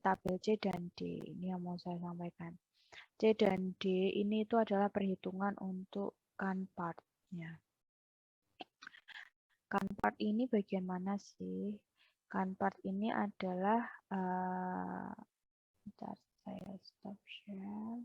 tabel C dan D. Ini yang mau saya sampaikan. C dan D ini itu adalah perhitungan untuk CANPART-nya. CANPART ini bagian mana sih? CANPART ini adalah bentar, saya stop share.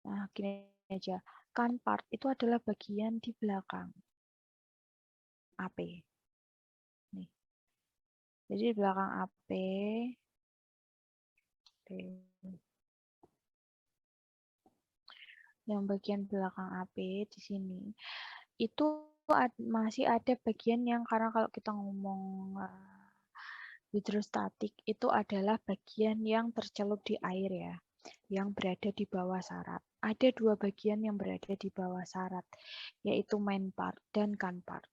Nah, gini aja. CANPART itu adalah bagian di belakang AP. Nih. Jadi di belakang AP, yang bagian belakang AP di sini, itu masih ada bagian yang karena kalau kita ngomong hidrostatik itu adalah bagian yang tercelup di air ya, yang berada di bawah sarat. Ada dua bagian yang berada di bawah sarat, yaitu main part dan CANPART.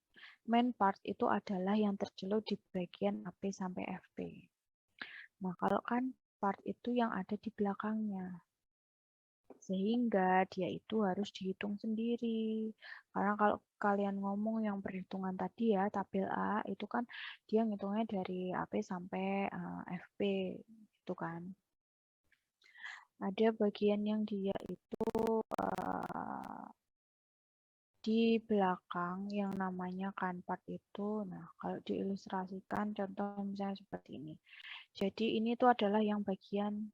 Main part itu adalah yang tercelup di bagian AP sampai FP. Nah, kalau CANPART itu yang ada di belakangnya. Sehingga dia itu harus dihitung sendiri. Karena kalau kalian ngomong yang perhitungan tadi ya, tabel A, itu kan dia ngitungnya dari AP sampai FP, gitu kan. Ada bagian yang dia itu di belakang yang namanya CANPART itu. Nah, kalau diilustrasikan contoh misalnya seperti ini. Jadi ini tuh adalah yang bagian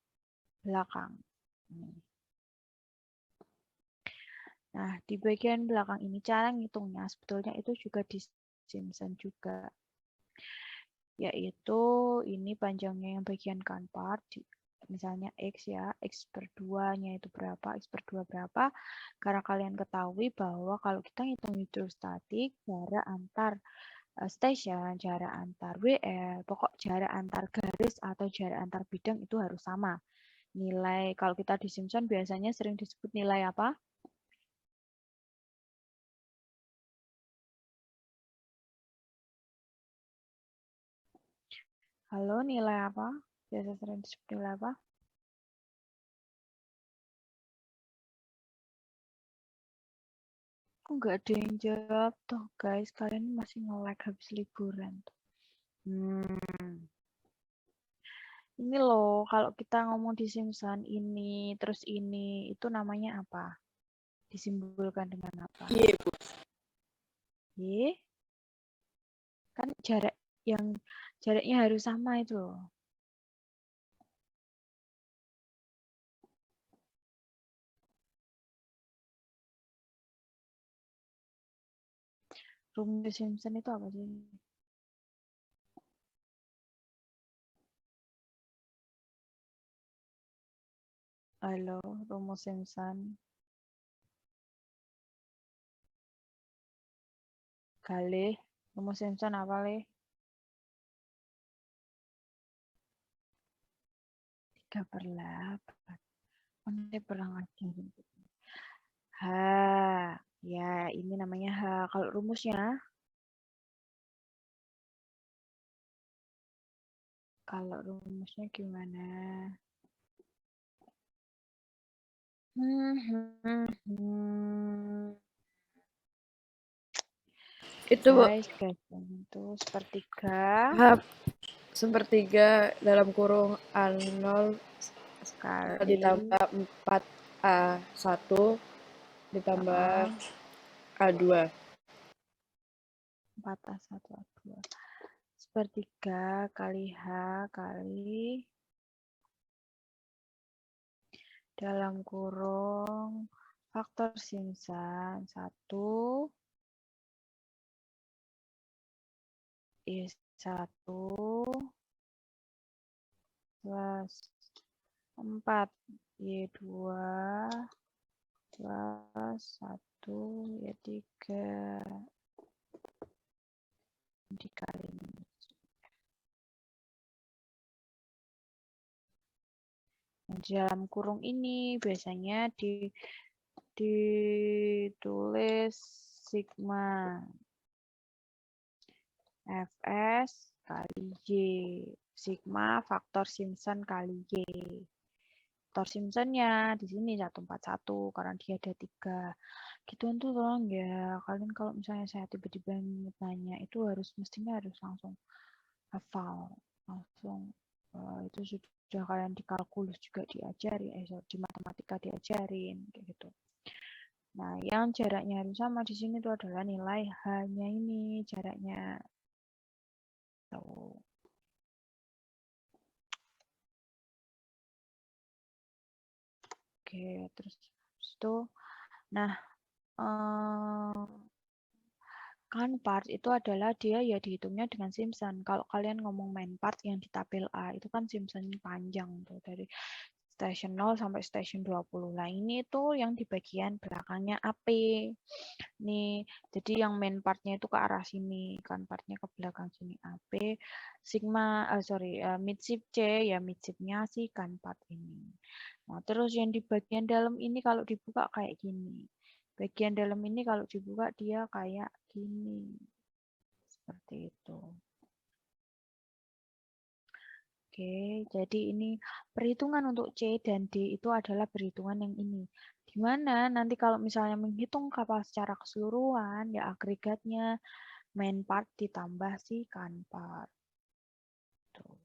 belakang. Nah, di bagian belakang ini cara ngitungnya sebetulnya itu juga di Simpson juga. Yaitu ini panjangnya yang bagian CANPART, misalnya X ya, X per 2-nya itu berapa, X per 2 berapa. Karena kalian ketahui bahwa kalau kita ngitung hidrostatik, jarak antar stasiun, jarak antar WL, pokok jarak antar garis atau jarak antar bidang itu harus sama. Nilai, kalau kita di Simpson biasanya sering disebut nilai apa? Halo, nilai apa? Biasa sering disebut nilai apa? Kok nggak ada yang jawab toh guys, kalian masih nge-lag habis liburan tuh. Ini loh, kalau kita ngomong di Simpson ini, terus ini, itu namanya apa? Disimbolkan dengan apa? Iya, Bu. Y? Kan jaraknya harus sama itu loh. Rumus Simpson itu apa sih? Halo, rumus Simpson. Kali, rumus Simpson apa leh? 3/8. Nanti pernah ngajarin. H, ya ini namanya H. Kalau rumusnya, gimana? Itu, Bu. Guys, itu sepertiga. Sepertiga dalam kurung A0 Kali ditambah 4A1 ditambah A2. 4A1A2. Sepertiga kali H kali dalam kurung faktor Simpson 1 I1 plus 4 Y2 plus 1 Y3 dikali di dalam kurung ini biasanya ditulis sigma Fs kali Y. Sigma faktor Simpson kali Y. Faktor Simpsonnya di sini 141 karena dia ada 3. Gituan tuh tolong ya. Kalian kalau misalnya saya tiba-tiba nanya itu mestinya harus langsung hafal. Langsung itu sudah kalian di kalkulus juga diajari, di matematika diajarin kayak gitu. Nah, yang jaraknya harus sama di sini tuh adalah nilai H-nya ini, jaraknya. Tuh. Oke, terus itu, nah, kan part itu adalah dia ya dihitungnya dengan Simpson. Kalau kalian ngomong main part yang di tabel A, itu kan Simpson panjang tuh dari station 0 sampai station 20. Nah, ini tuh yang di bagian belakangnya AP. Nih, jadi yang main partnya itu ke arah sini, kan partnya ke belakang sini AP. Sigma, midshift C, ya midshiftnya sih kan part ini. Nah, terus yang di bagian dalam ini kalau dibuka kayak gini. Bagian dalam ini kalau dibuka dia kayak gini. Seperti itu. Oke, jadi ini perhitungan untuk C dan D itu adalah perhitungan yang ini. Di mana nanti kalau misalnya menghitung kapal secara keseluruhan, ya agregatnya main part ditambah si kan part. Tuh.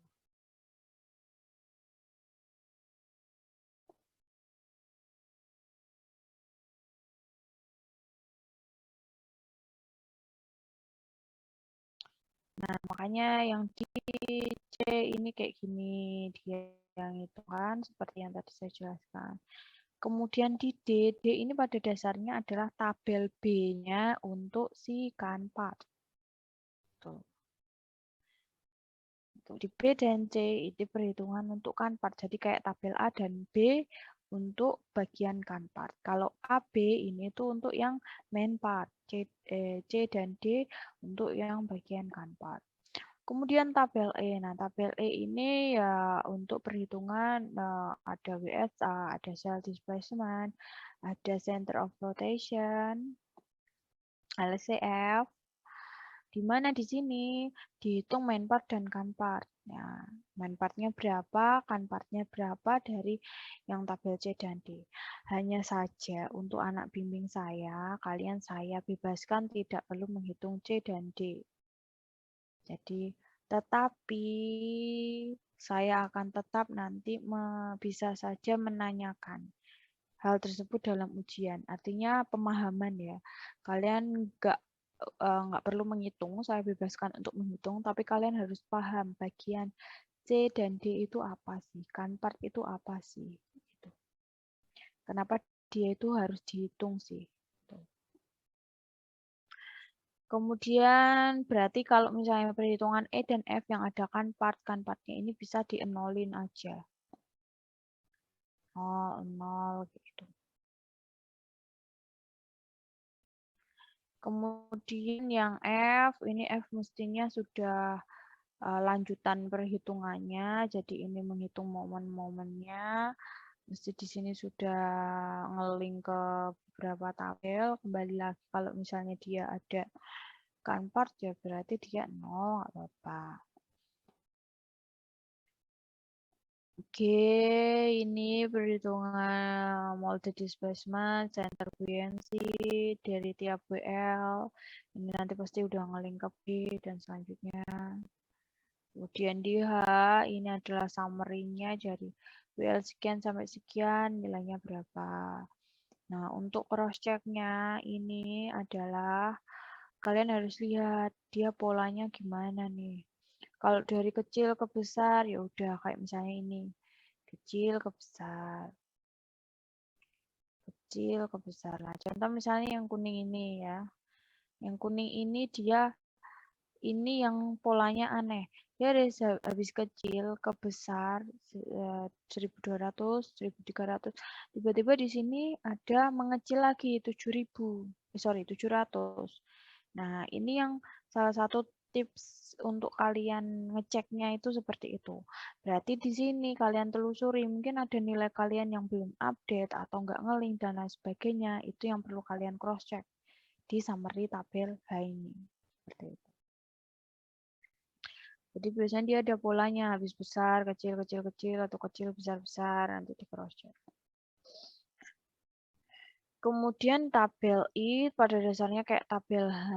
Nah, makanya yang di C ini kayak gini, dia yang itu kan, seperti yang tadi saya jelaskan. Kemudian di D, D ini pada dasarnya adalah tabel B-nya untuk si kan part. Tuh. Di B dan C itu perhitungan untuk kan part. Jadi kayak tabel A dan B untuk bagian kan part. Kalau A, B ini tuh untuk yang main part. C dan D untuk yang bagian kan part. Kemudian tabel E. Nah, tabel E ini ya untuk perhitungan ada WSA, ada cell displacement, ada center of rotation, LCF, di mana di sini dihitung main part dan kan part. Nah, main partnya berapa, kan partnya berapa dari yang tabel C dan D. Hanya saja untuk anak bimbing saya, kalian saya bebaskan tidak perlu menghitung C dan D. Jadi, tetapi saya akan tetap nanti bisa saja menanyakan hal tersebut dalam ujian. Artinya pemahaman ya. Kalian nggak perlu menghitung, saya bebaskan untuk menghitung, tapi kalian harus paham bagian C dan D itu apa sih, kan part itu apa sih. Gitu. Kenapa dia itu harus dihitung sih. Gitu. Kemudian berarti kalau misalnya perhitungan E dan F yang ada kan partnya ini bisa dienolin aja. 0, 0 gitu. Kemudian yang F, ini F mestinya sudah lanjutan perhitungannya, jadi ini menghitung momen-momennya. Mesti di sini sudah ngeling ke beberapa tabel. Kembali lagi kalau misalnya dia ada kan part ya berarti dia 0, nggak apa-apa. Oke, ini perhitungan multi displacement, center buoyancy dari tiap WL. Ini nanti pasti udah ngeling ke B dan selanjutnya. Kemudian di H, ini adalah summary-nya dari WL sekian sampai sekian, nilainya berapa. Nah, untuk cross-check-nya ini adalah kalian harus lihat dia polanya gimana nih. Kalau dari kecil ke besar, ya udah kayak misalnya ini. Kecil ke besar. Kecil ke besar. Nah, contoh misalnya yang kuning ini ya. Yang kuning ini dia ini yang polanya aneh. Dia dari habis kecil ke besar 1200, 1300. Tiba-tiba di sini ada mengecil lagi 700. Nah, ini yang salah satu tips untuk kalian ngeceknya itu seperti itu. Berarti di sini kalian telusuri, mungkin ada nilai kalian yang belum update atau nggak ngelink dan lain sebagainya. Itu yang perlu kalian cross check di summary tabel H ini. Seperti itu. Jadi biasanya dia ada polanya, habis besar, kecil, kecil, kecil, atau kecil, besar, besar, nanti di cross check. Kemudian tabel I pada dasarnya kayak tabel H,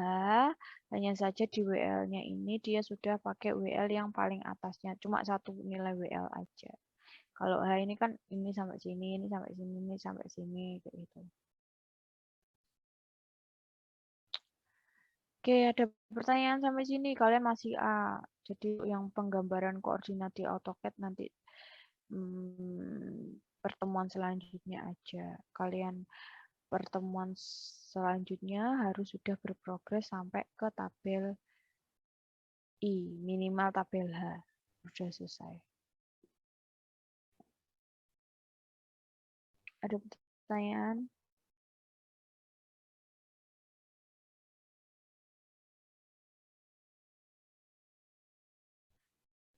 hanya saja di WL-nya ini dia sudah pakai WL yang paling atasnya, cuma satu nilai WL aja. Kalau H ini kan ini sampai sini, ini sampai sini, ini sampai sini, kayak gitu. Oke, ada pertanyaan sampai sini, kalian masih A. Jadi yang penggambaran koordinat di AutoCAD nanti pertemuan selanjutnya aja. Kalian pertemuan selanjutnya harus sudah berprogres sampai ke tabel I, minimal tabel H. Sudah selesai. Ada pertanyaan?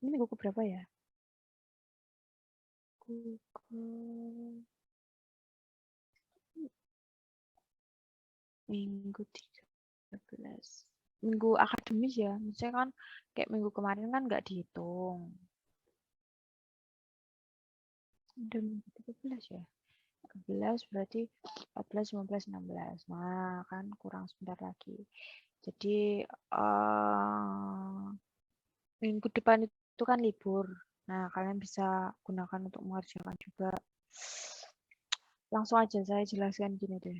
Ini minggu keberapa ya? Minggu 13. Minggu akademis ya, misalnya kan kayak minggu kemarin kan nggak dihitung. Udah minggu 13 ya? 13 berarti 14, 15, 16. Nah, kan kurang sebentar lagi. Jadi, minggu depan itu kan libur. Nah, kalian bisa gunakan untuk mengerjakan juga. Langsung aja saya jelaskan gini deh.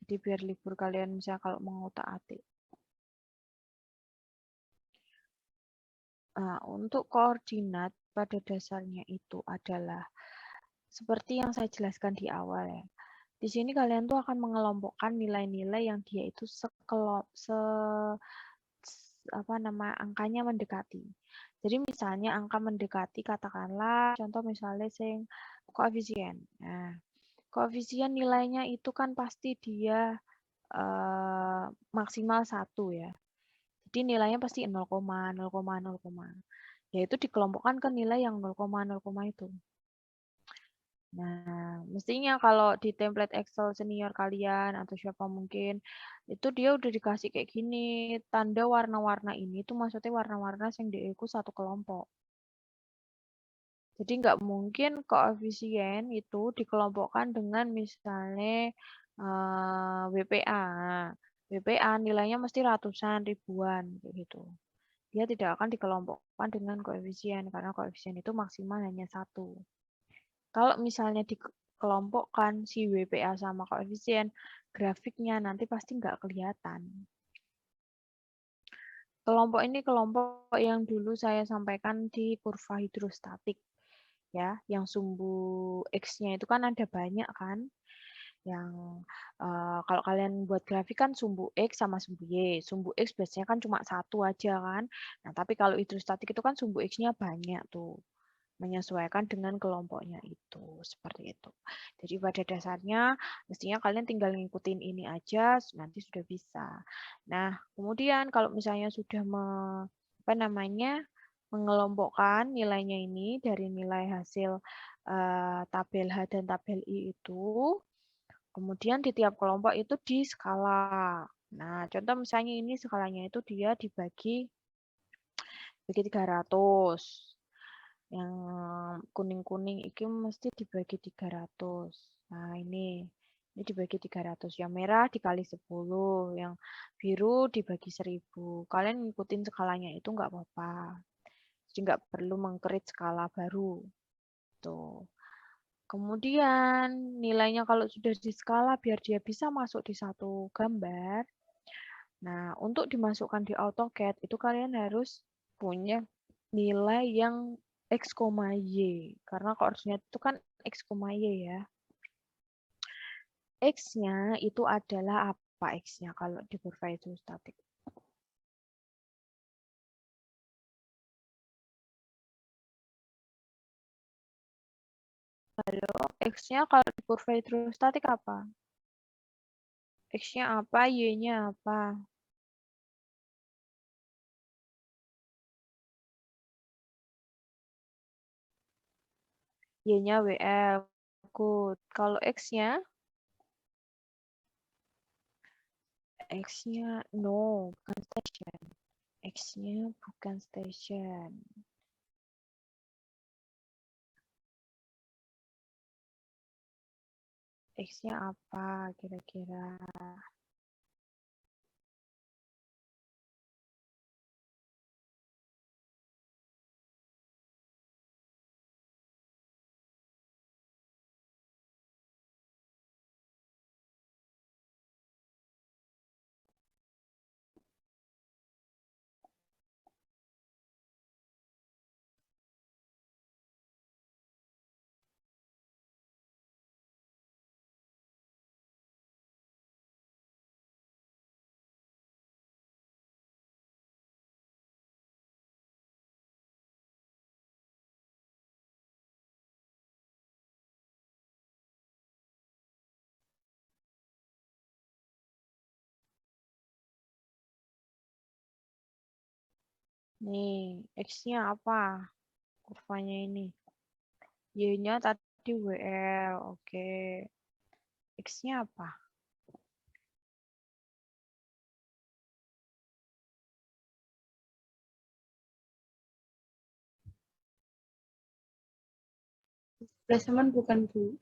Jadi biar libur kalian bisa kalau mengutak-atik. Nah, untuk koordinat pada dasarnya itu adalah seperti yang saya jelaskan di awal ya. Di sini kalian tuh akan mengelompokkan nilai-nilai yang dia itu angkanya mendekati. Jadi misalnya angka mendekati katakanlah contoh misalnya koefisien. Nah, koefisien nilainya itu kan pasti dia maksimal 1 ya. Jadi nilainya pasti 0, 0, 0. Yaitu dikelompokkan ke nilai yang 0, 0 itu. Nah, mestinya kalau di template Excel senior kalian atau siapa mungkin, itu dia udah dikasih kayak gini, tanda warna-warna ini tuh maksudnya warna-warna yang diiku satu kelompok. Jadi nggak mungkin koefisien itu dikelompokkan dengan misalnya WPA. WPA nilainya mesti ratusan, ribuan, kayak gitu. Dia tidak akan dikelompokkan dengan koefisien, karena koefisien itu maksimal hanya 1. Kalau misalnya dikelompokkan si WPA sama koefisien, grafiknya nanti pasti nggak kelihatan. Kelompok ini kelompok yang dulu saya sampaikan di kurva hidrostatik. Ya, yang sumbu X-nya itu kan ada banyak kan. Yang kalau kalian buat grafik kan sumbu X sama sumbu Y. Sumbu X biasanya kan cuma satu aja kan. Nah, tapi kalau hidrostatik itu kan sumbu X-nya banyak tuh. Menyesuaikan dengan kelompoknya itu seperti itu. Jadi pada dasarnya mestinya kalian tinggal ngikutin ini aja nanti sudah bisa. Nah, kemudian kalau misalnya sudah mengelompokkan nilainya ini dari nilai hasil tabel H dan tabel I itu, kemudian di tiap kelompok itu di skala. Nah, contoh misalnya ini skalanya itu dia dibagi 300. Yang kuning-kuning itu mesti dibagi 300. Nah, ini dibagi 300. Yang merah dikali 10, yang biru dibagi 1000. Kalian ngikutin skalanya itu nggak apa-apa. Jadi nggak perlu mengcreate skala baru. Tuh. Kemudian nilainya kalau sudah di skala biar dia bisa masuk di satu gambar. Nah, untuk dimasukkan di AutoCAD itu kalian harus punya nilai yang X, Y. Karena koordinat itu kan X, Y ya. X-nya itu adalah apa X-nya kalau di kurva hidrostatik? X-nya kalau di kurva hidrostatik apa? X-nya apa, Y-nya apa? Y-nya WL. Good. Kalau X-nya? X-nya no, bukan station. X-nya bukan station. X-nya apa kira-kira? Nih, X-nya apa? Kurvanya ini. Y-nya tadi WL, oke. X-nya apa? Displacement bukan Bu.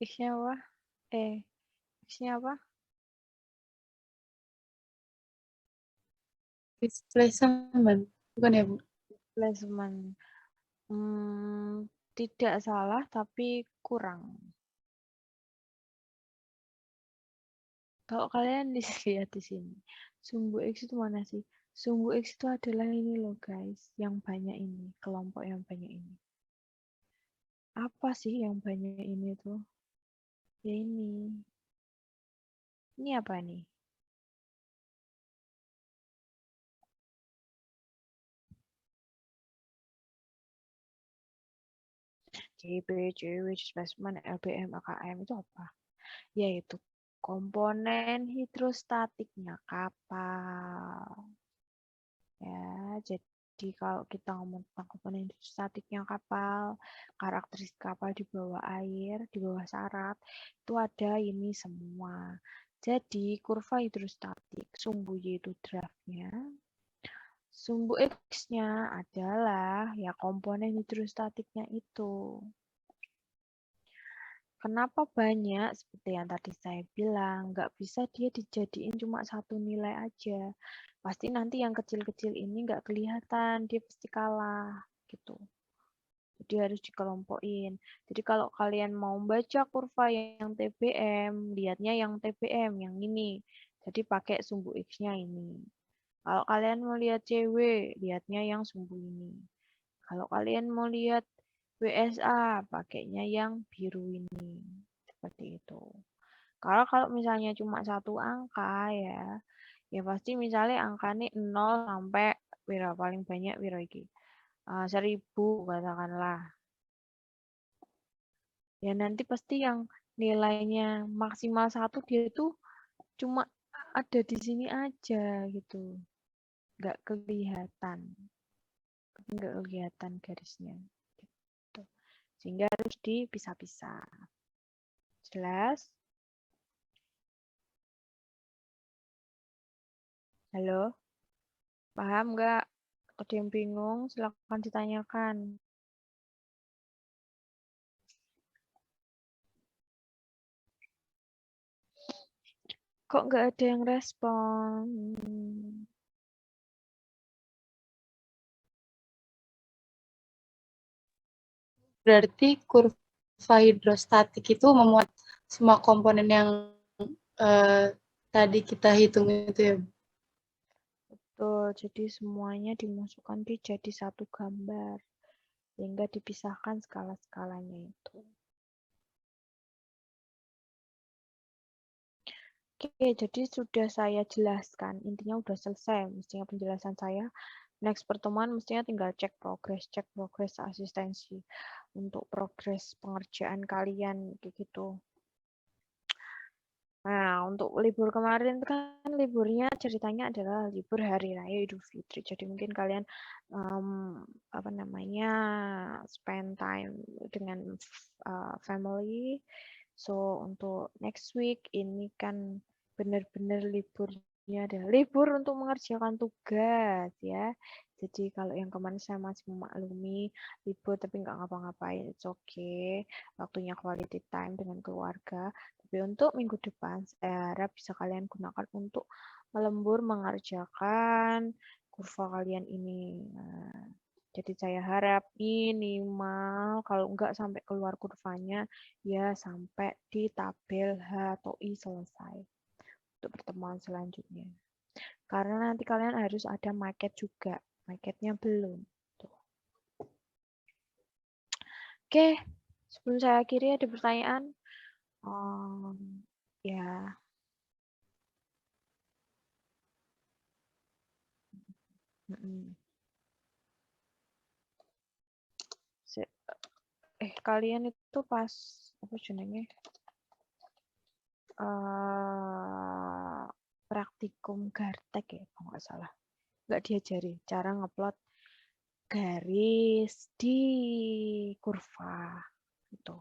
X-nya apa? X-nya apa? Displacement bukan ya Bu? Displacement. Tidak salah, tapi kurang. Kalau kalian lihat di sini, sumbu X itu mana sih? Sumbu X itu adalah ini loh guys, yang banyak ini, kelompok yang banyak ini. Apa sih yang banyak ini tuh? Ya ini. Ini apa nih? CB, CW, displacement, LBM, AKM itu apa? Yaitu komponen hidrostatiknya kapal. Ya, jadi kalau kita ngomong tentang komponen hidrostatiknya kapal, karakteristik kapal di bawah air, di bawah sarat, itu ada ini semua. Jadi kurva hidrostatik, sumbu Y itu draftnya, sumbu X-nya adalah ya komponen hidrostatiknya itu. Kenapa banyak? Seperti yang tadi saya bilang, nggak bisa dia dijadiin cuma satu nilai aja. Pasti nanti yang kecil-kecil ini nggak kelihatan, dia pasti kalah gitu. Jadi harus dikelompokin. Jadi kalau kalian mau baca kurva yang TBM, lihatnya yang TBM, yang ini. Jadi pakai sumbu X-nya ini. Kalau kalian mau lihat CW, lihatnya yang sumbu ini. Kalau kalian mau lihat WSA, pakainya yang biru ini. Seperti itu. Kalau misalnya cuma satu angka ya pasti misalnya angkanya 0 sampai paling banyak iki 1000 katakanlah. Ya nanti pasti yang nilainya maksimal 1 dia tuh cuma ada di sini aja gitu. Nggak kelihatan. Nggak kelihatan garisnya. Gitu. Sehingga harus dipisah-pisah. Jelas? Halo? Paham nggak? Ada yang bingung? Silakan ditanyakan. Kok nggak ada yang respon? Berarti kurva hidrostatik itu memuat semua komponen yang tadi kita hitung itu ya. Betul, jadi semuanya dimasukkan jadi satu gambar. Sehingga dipisahkan skala-skalanya itu. Oke, jadi sudah saya jelaskan. Intinya udah selesai mestinya penjelasan saya. Next pertemuan mestinya tinggal cek progres asistensi untuk progres pengerjaan kalian kayak gitu. Nah, untuk libur kemarin kan liburnya ceritanya adalah libur hari raya Idul Fitri. Jadi mungkin kalian spend time dengan family. So untuk next week ini kan benar-benar liburnya adalah libur untuk mengerjakan tugas ya. Jadi kalau yang kemarin saya masih memaklumi libur tapi nggak ngapa-ngapain, it's okay. Waktunya quality time dengan keluarga. Tapi untuk minggu depan saya harap bisa kalian gunakan untuk melembur mengerjakan kurva kalian ini. Nah, jadi saya harap minimal kalau enggak sampai keluar kurvanya ya sampai di tabel H atau I selesai untuk pertemuan selanjutnya. Karena nanti kalian harus ada market juga. Marketnya belum. Tuh. Oke, sebelum saya akhiri ada pertanyaan. Ya. Kalian itu pas apa jenenge? Praktikum Gartek ya, kalau nggak salah. Nggak diajari cara ngupload garis di kurva itu.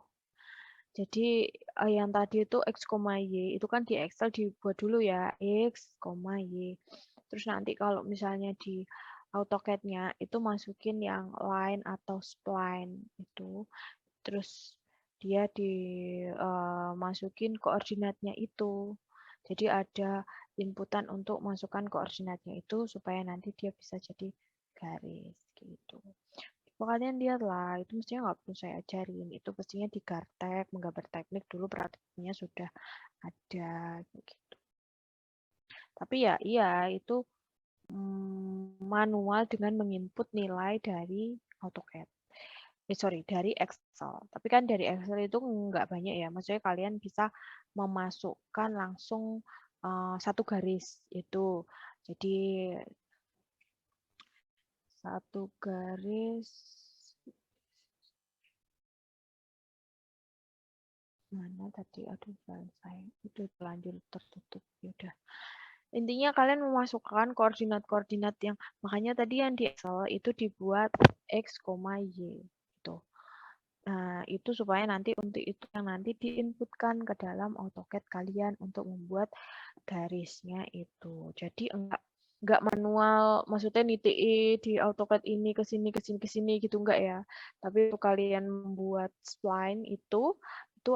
Jadi yang tadi itu X, Y itu kan di Excel dibuat dulu ya X, Y. Terus nanti kalau misalnya di AutoCAD-nya itu masukin yang line atau spline itu. Terus dia dimasukin koordinatnya itu. Jadi ada inputan untuk masukkan koordinatnya itu supaya nanti dia bisa jadi garis gitu. Kalian lihatlah, itu mestinya nggak perlu saya ajarin. Itu pastinya di Gartek, menggambar teknik dulu praktiknya sudah ada gitu. Tapi ya iya, itu manual dengan menginput nilai dari AutoCAD. Dari Excel. Tapi kan dari Excel itu nggak banyak ya. Maksudnya kalian bisa memasukkan langsung satu garis itu. Jadi satu garis mana tadi, aduh selesai, itu terlanjur tertutup, yaudah. Intinya kalian memasukkan koordinat-koordinat yang, makanya tadi yang di Excel itu dibuat X, Y gitu. Nah, itu supaya nanti untuk itu yang nanti diinputkan ke dalam AutoCAD kalian untuk membuat garisnya itu. Jadi enggak manual, maksudnya nitik di AutoCAD ini ke sini gitu enggak ya. Tapi untuk kalian membuat spline itu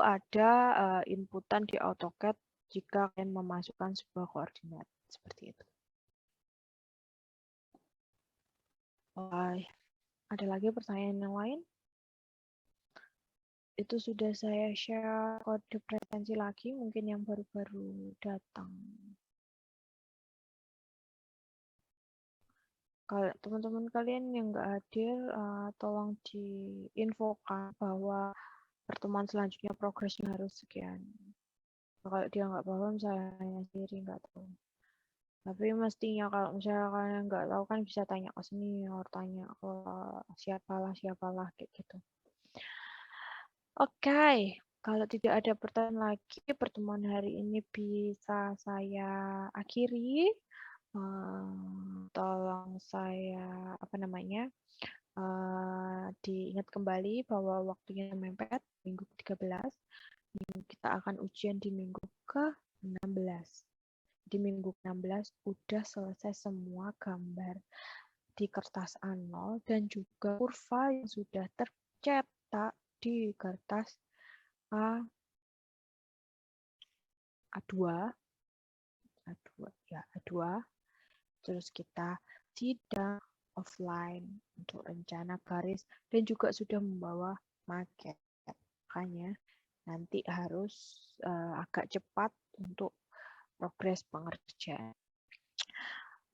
ada inputan di AutoCAD jika kalian memasukkan sebuah koordinat seperti itu. Ada lagi pertanyaan yang lain? Itu sudah saya share kode presensi lagi, mungkin yang baru-baru datang. Kalau teman-teman kalian yang nggak hadir, tolong diinfokan bahwa pertemuan selanjutnya progresnya harus sekian. Kalau dia nggak paham, saya hanya sendiri nggak tahu. Tapi mestinya kalau misalnya kalian nggak tahu kan bisa tanya ke senior, tanya ke siapalah kayak gitu. Oke, kalau tidak ada pertanyaan lagi, pertemuan hari ini bisa saya akhiri. Tolong saya diingat kembali bahwa waktunya mepet, minggu ke-13. Kita akan ujian di minggu ke-16. Di minggu ke-16 udah selesai semua gambar di kertas A0 dan juga kurva yang sudah tercetak di kertas A2. Terus kita sidang offline untuk rencana garis dan juga sudah membawa maket. Makanya nanti harus agak cepat untuk progres pengerjaan.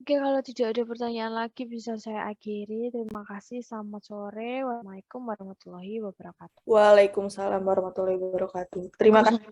Oke, kalau tidak ada pertanyaan lagi bisa saya akhiri. Terima kasih, selamat sore. Wassalamualaikum warahmatullahi wabarakatuh. Waalaikumsalam warahmatullahi wabarakatuh. Terima kasih.